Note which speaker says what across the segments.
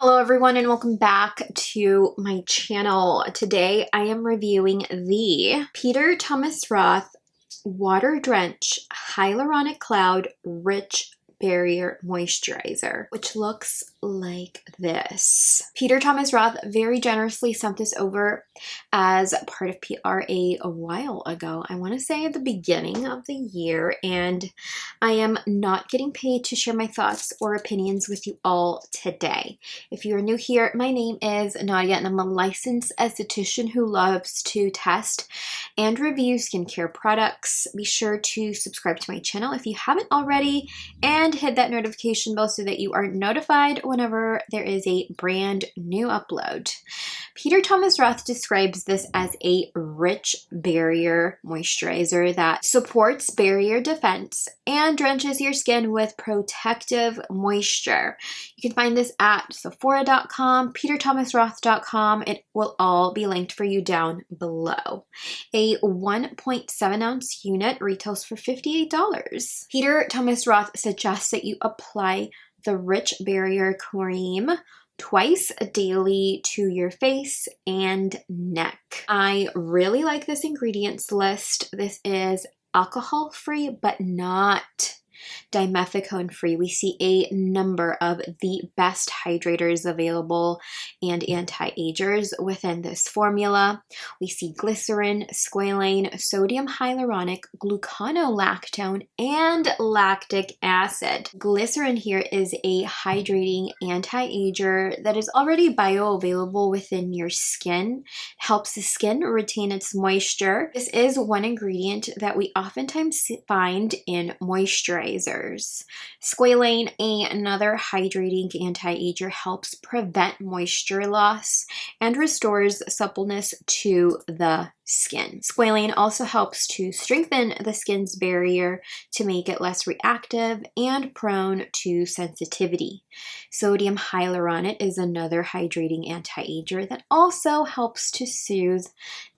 Speaker 1: Hello everyone and welcome back to my channel. Today I am reviewing the Peter Thomas Roth Water Drench Hyaluronic Cloud Rich Barrier Moisturizer, which looks like this. Peter Thomas Roth very generously sent this over as part of PRA a while ago. I want to say at the beginning of the year, and I am not getting paid to share my thoughts or opinions with you all today. If you are new here, my name is Nadia and I'm a licensed esthetician who loves to test and review skincare products. Be sure to subscribe to my channel if you haven't already and hit that notification bell so that you are notified whenever there is a brand new upload. Peter Thomas Roth describes this as a rich barrier moisturizer that supports barrier defense and drenches your skin with protective moisture. You can find this at Sephora.com, PeterThomasRoth.com. It will all be linked for you down below. A 1.7 ounce unit retails for $58. Peter Thomas Roth suggests that you apply the Rich Barrier Cream twice daily to your face and neck. I really like this ingredients list. This is alcohol-free, but not dimethicone-free. We see a number of the best hydrators available and anti-agers within this formula. We see glycerin, squalane, sodium hyaluronic, gluconolactone, and lactic acid. Glycerin here is a hydrating anti-ager that is already bioavailable within your skin, helps the skin retain its moisture. This is one ingredient that we oftentimes find in moisturizers. Squalane, another hydrating anti-ager, helps prevent moisture loss and restores suppleness to the skin. Squalane also helps to strengthen the skin's barrier to make it less reactive and prone to sensitivity. Sodium hyaluronic is another hydrating anti-ager that also helps to soothe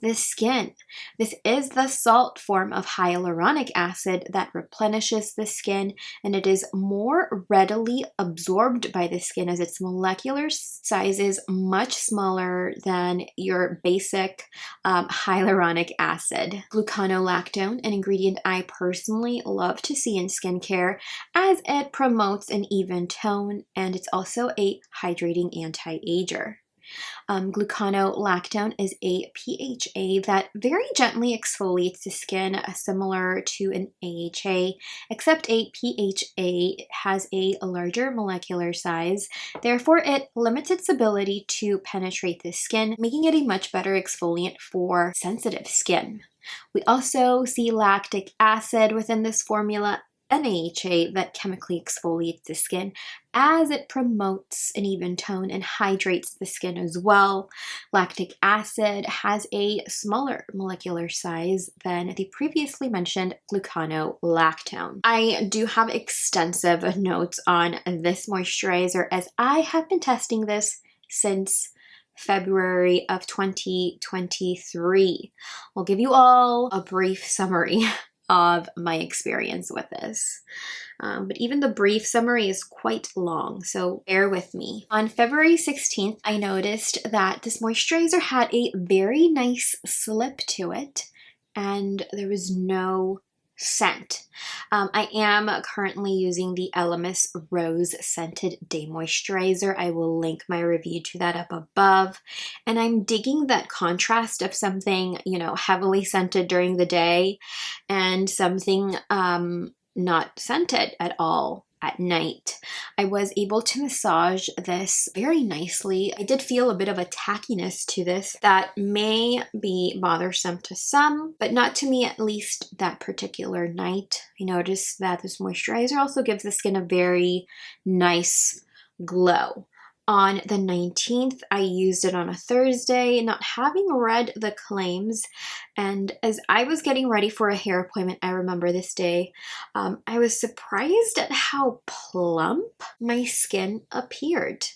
Speaker 1: the skin. This is the salt form of hyaluronic acid that replenishes the skin, and it is more readily absorbed by the skin as its molecular size is much smaller than your basic hyaluronic acid. Gluconolactone, an ingredient I personally love to see in skincare as it promotes an even tone, and it's also a hydrating anti-ager. Gluconolactone is a PHA that very gently exfoliates the skin, similar to an AHA, except a PHA has a larger molecular size. Therefore, it limits its ability to penetrate the skin, making it a much better exfoliant for sensitive skin. We also see lactic acid within this formula, an AHA that chemically exfoliates the skin as it promotes an even tone and hydrates the skin as well. Lactic acid has a smaller molecular size than the previously mentioned gluconolactone. I do have extensive notes on this moisturizer as I have been testing this since February of 2023. I'll give you all a brief summary of my experience with this. But even the brief summary is quite long, so bear with me. On February 16th, I noticed that this moisturizer had a very nice slip to it, and there was no scent. I am currently using the Elemis Rose Scented Day Moisturizer. I will link my review to that up above. And I'm digging that contrast of something, heavily scented during the day and something not scented at all at night. I was able to massage this very nicely. I did feel a bit of a tackiness to this that may be bothersome to some, but not to me, at least that particular night. I noticed that this moisturizer also gives the skin a very nice glow. On the 19th, I used it on a Thursday, not having read the claims, and as I was getting ready for a hair appointment, I remember this day, I was surprised at how plump my skin appeared.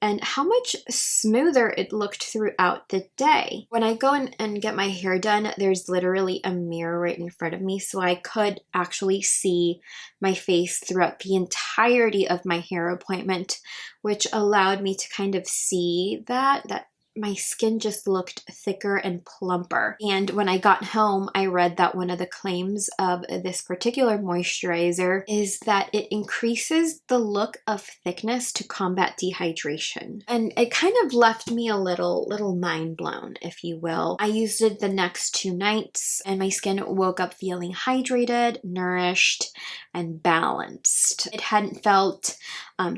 Speaker 1: and how much smoother it looked throughout the day. When I go in and get my hair done, there's literally a mirror right in front of me, so I could actually see my face throughout the entirety of my hair appointment, which allowed me to kind of see that my skin just looked thicker and plumper. And when I got home, I read that one of the claims of this particular moisturizer is that it increases the look of thickness to combat dehydration. And it kind of left me a little mind blown, if you will. I used it the next 2 nights and my skin woke up feeling hydrated, nourished, and balanced. It hadn't felt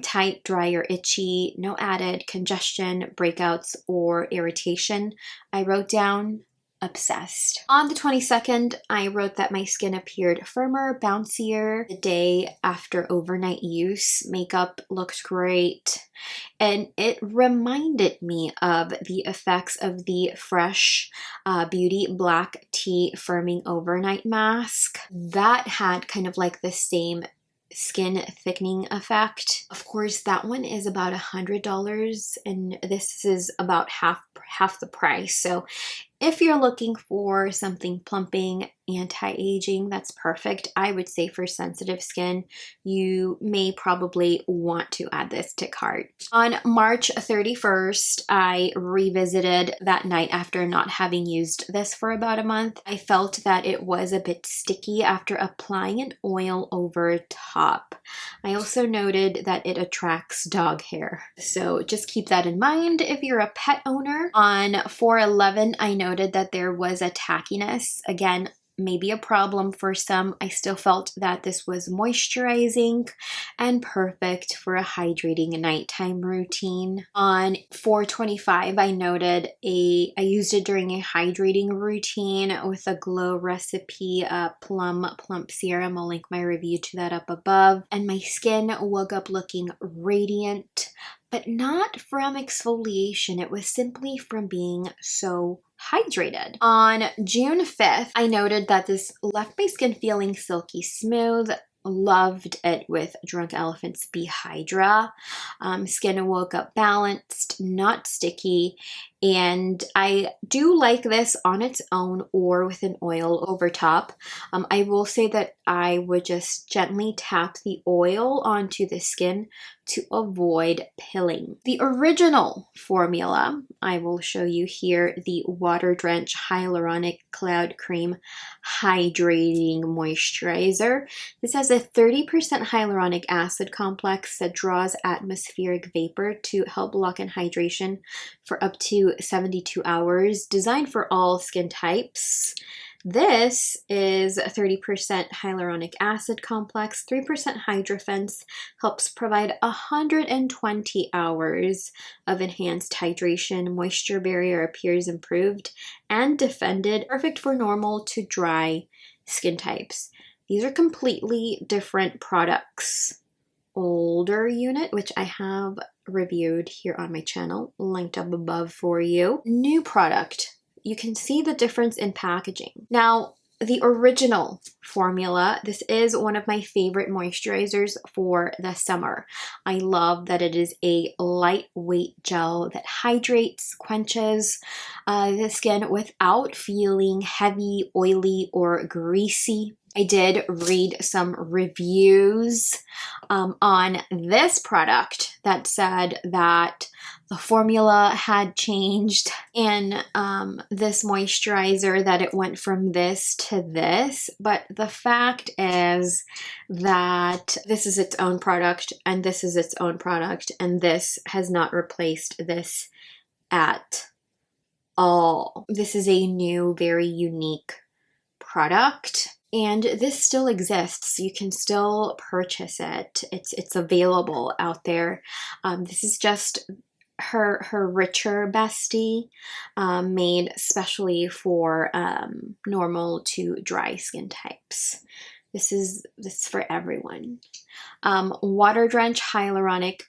Speaker 1: tight, dry, or itchy, no added congestion, breakouts, or irritation. I wrote down obsessed. On the 22nd, I wrote that my skin appeared firmer, bouncier. The day after overnight use, makeup looked great. And it reminded me of the effects of the Fresh Beauty Black Tea Firming Overnight Mask. That had kind of like the same skin thickening effect. Of course, that one is about $100 and this is about half the price. So if you're looking for something plumping, anti-aging, that's perfect. I would say for sensitive skin, you may probably want to add this to cart. On March 31st, I revisited that night after not having used this for about a month. I felt that it was a bit sticky after applying an oil over top. I also noted that it attracts dog hair. So just keep that in mind if you're a pet owner. On 4/11, I noted that there was a tackiness. Again, maybe a problem for some. I still felt that this was moisturizing and perfect for a hydrating nighttime routine. On 4/25, I noted I used it during a hydrating routine with a Glow Recipe Plum Plump Serum. I'll link my review to that up above. And my skin woke up looking radiant, but not from exfoliation. It was simply from being so hydrated. On June 5th, I noted that this left my skin feeling silky smooth. Loved it with Drunk Elephant's Bee Hydra. Skin woke up balanced, not sticky, and I do like this on its own or with an oil over top. I will say that I would just gently tap the oil onto the skin to avoid pilling. The original formula, I will show you here, the Water Drench Hyaluronic Cloud Cream Hydrating Moisturizer. This has a 30% hyaluronic acid complex that draws atmospheric vapor to help lock in hydration for up to 72 hours, designed for all skin types. This is a 30% hyaluronic acid complex, 3% hydrophence, helps provide 120 hours of enhanced hydration. Moisture barrier appears improved and defended, perfect for normal to dry skin types. These are completely different products. Older unit, which I have reviewed here on my channel, linked up above for you. New product. You can see the difference in packaging. Now, the original formula, this is one of my favorite moisturizers for the summer. I love that it is a lightweight gel that hydrates, quenches the skin without feeling heavy, oily, or greasy. I did read some reviews on this product that said that the formula had changed in this moisturizer, that it went from this to this, but the fact is that this is its own product and this is its own product, and this has not replaced this at all. This is a new, very unique product. And this still exists. You can still purchase it. It's available out there. This is just her richer bestie, made specially for normal to dry skin types. This is for everyone. Water Drench Hyaluronic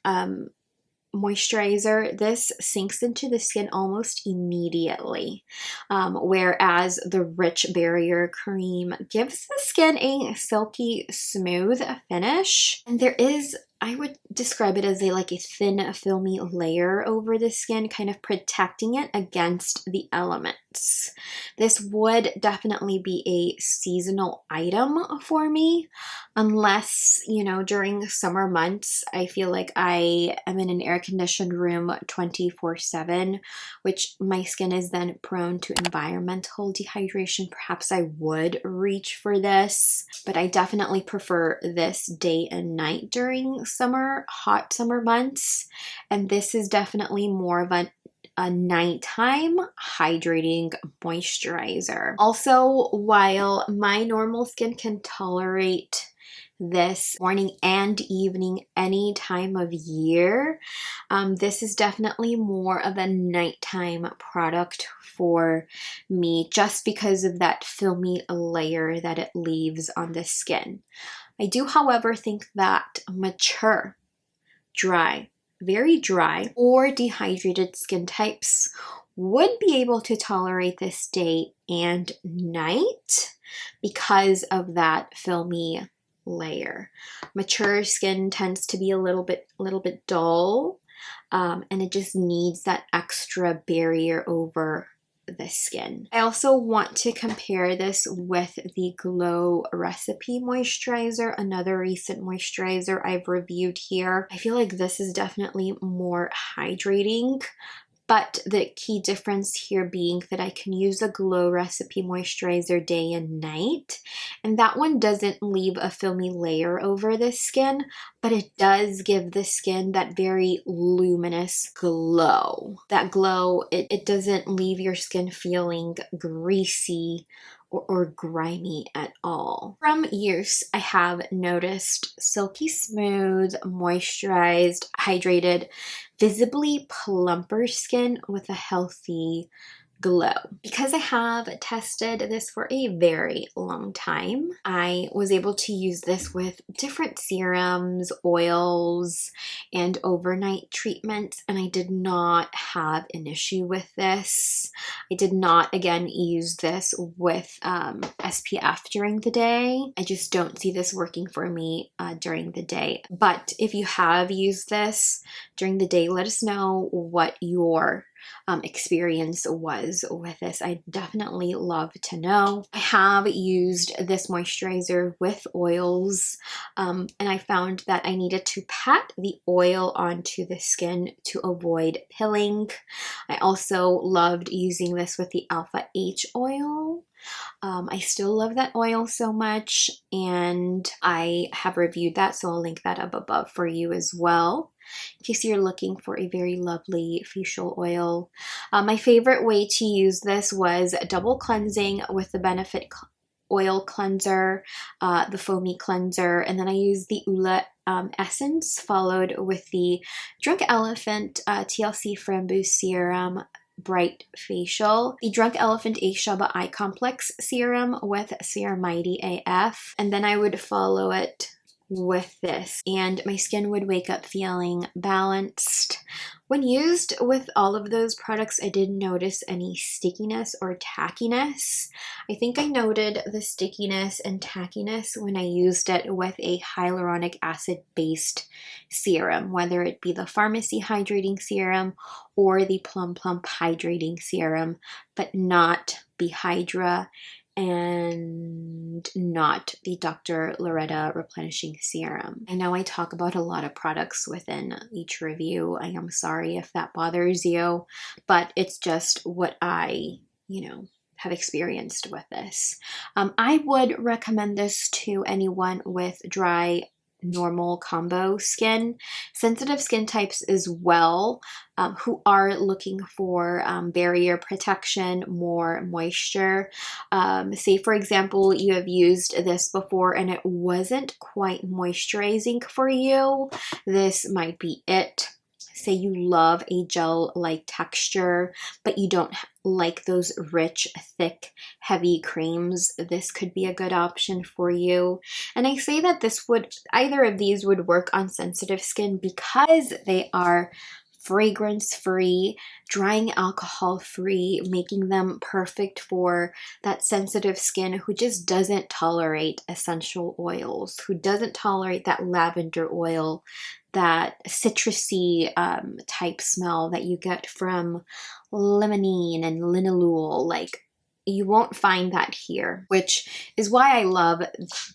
Speaker 1: Moisturizer. This sinks into the skin almost immediately, whereas the Rich Barrier Cream gives the skin a silky smooth finish. And there is I would describe it as like a thin, filmy layer over the skin, kind of protecting it against the elements. This would definitely be a seasonal item for me, unless, you know, during summer months, I feel like I am in an air-conditioned room 24/7, which my skin is then prone to environmental dehydration. Perhaps I would reach for this, but I definitely prefer this day and night during hot summer months. And this is definitely more of a nighttime hydrating moisturizer. Also, while my normal skin can tolerate this morning and evening any time of year, this is definitely more of a nighttime product for me, just because of that filmy layer that it leaves on the skin. I do, however, think that mature, dry, very dry, or dehydrated skin types would be able to tolerate this day and night because of that filmy layer. Mature skin tends to be a little bit dull, and it just needs that extra barrier over the skin. I also want to compare this with the Glow Recipe Moisturizer, another recent moisturizer I've reviewed here. I feel like this is definitely more hydrating, but the key difference here being that I can use a Glow Recipe Moisturizer day and night, and that one doesn't leave a filmy layer over the skin, but it does give the skin that very luminous glow. That glow, it doesn't leave your skin feeling greasy or grimy at all. From use, I have noticed silky smooth, moisturized, hydrated, visibly plumper skin with a healthy glow. Because I have tested this for a very long time, I was able to use this with different serums, oils, and overnight treatments, and I did not have an issue with this. I did not, again, use this with SPF during the day. I just don't see this working for me during the day. But if you have used this during the day, let us know what your experience was with this. I definitely love to know. I have used this moisturizer with oils, and I found that I needed to pat the oil onto the skin to avoid pilling. I also loved using this with the Alpha H oil. I still love that oil so much, and I have reviewed that, so I'll link that up above for you as well, in case you're looking for a very lovely facial oil. My favorite way to use this was double cleansing with the Benefit Oil Cleanser, the Foamy Cleanser, and then I used the Ula Essence, followed with the Drunk Elephant TLC Framboos Serum Bright Facial, the Drunk Elephant Ashaba Eye Complex Serum with Ceramide AF, and then I would follow it with this, and my skin would wake up feeling balanced. When used with all of those products, I didn't notice any stickiness or tackiness. I think I noted the stickiness and tackiness when I used it with a hyaluronic acid-based serum, whether it be the FARMACY Hydrating Serum or the Plum Plump Hydrating Serum, but not the Hydra and not the Dr. Loretta Replenishing Serum. I know I talk about a lot of products within each review. I am sorry if that bothers you, but it's just what I, have experienced with this. I would recommend this to anyone with dry, normal combo skin, sensitive skin types as well, who are looking for barrier protection, more moisture. Say for example, you have used this before and it wasn't quite moisturizing for you. This might be it. Say you love a gel-like texture, but you don't like those rich, thick, heavy creams. This could be a good option for you. And I say that either of these would work on sensitive skin because they are fragrance-free, drying alcohol-free, making them perfect for that sensitive skin who just doesn't tolerate essential oils, who doesn't tolerate that lavender oil, that citrusy type smell that you get from limonene and linalool. Like, you won't find that here, which is why I love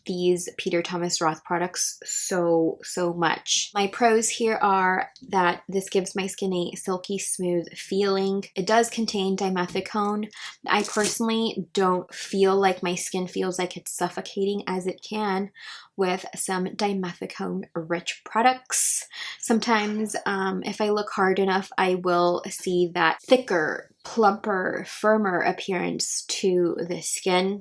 Speaker 1: these Peter Thomas Roth products so much. My pros here are that this gives my skin a silky smooth feeling. It does contain dimethicone. I personally don't feel like my skin feels like it's suffocating, as it can with some dimethicone rich products. Sometimes if I look hard enough, I will see that thicker, plumper, firmer appearance to the skin.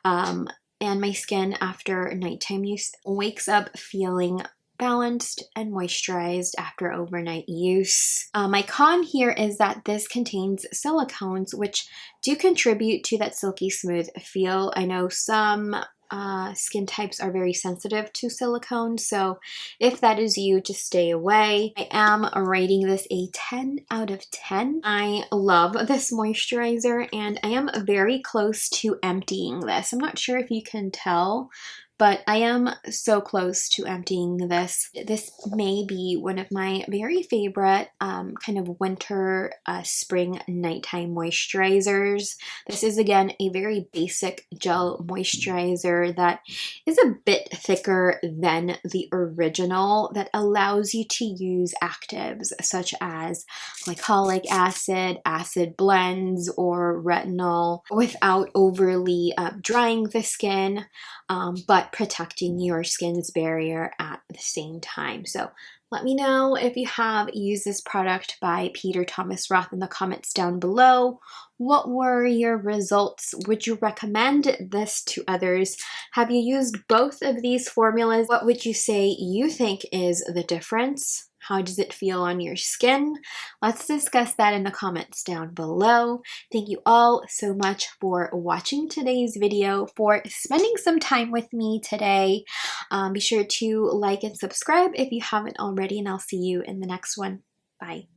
Speaker 1: And my skin after nighttime use wakes up feeling balanced and moisturized after overnight use. My con here is that this contains silicones, which do contribute to that silky smooth feel. I know some skin types are very sensitive to silicone, so if that is you, just stay away. I am rating this a 10 out of 10. I love this moisturizer, and I am very close to emptying this. I'm not sure if you can tell, but I am so close to emptying this. This may be one of my very favorite kind of winter, spring, nighttime moisturizers. This is, again, a very basic gel moisturizer that is a bit thicker than the original, that allows you to use actives such as glycolic acid, acid blends, or retinol without overly drying the skin, but protecting your skin's barrier at the same time. So let me know if you have used this product by Peter Thomas Roth in the comments down below. What were your results? Would you recommend this to others? Have you used both of these formulas? What would you say you think is the difference? How does it feel on your skin? Let's discuss that in the comments down below. Thank you all so much for watching today's video, for spending some time with me today. Be sure to like and subscribe if you haven't already, and I'll see you in the next one. Bye.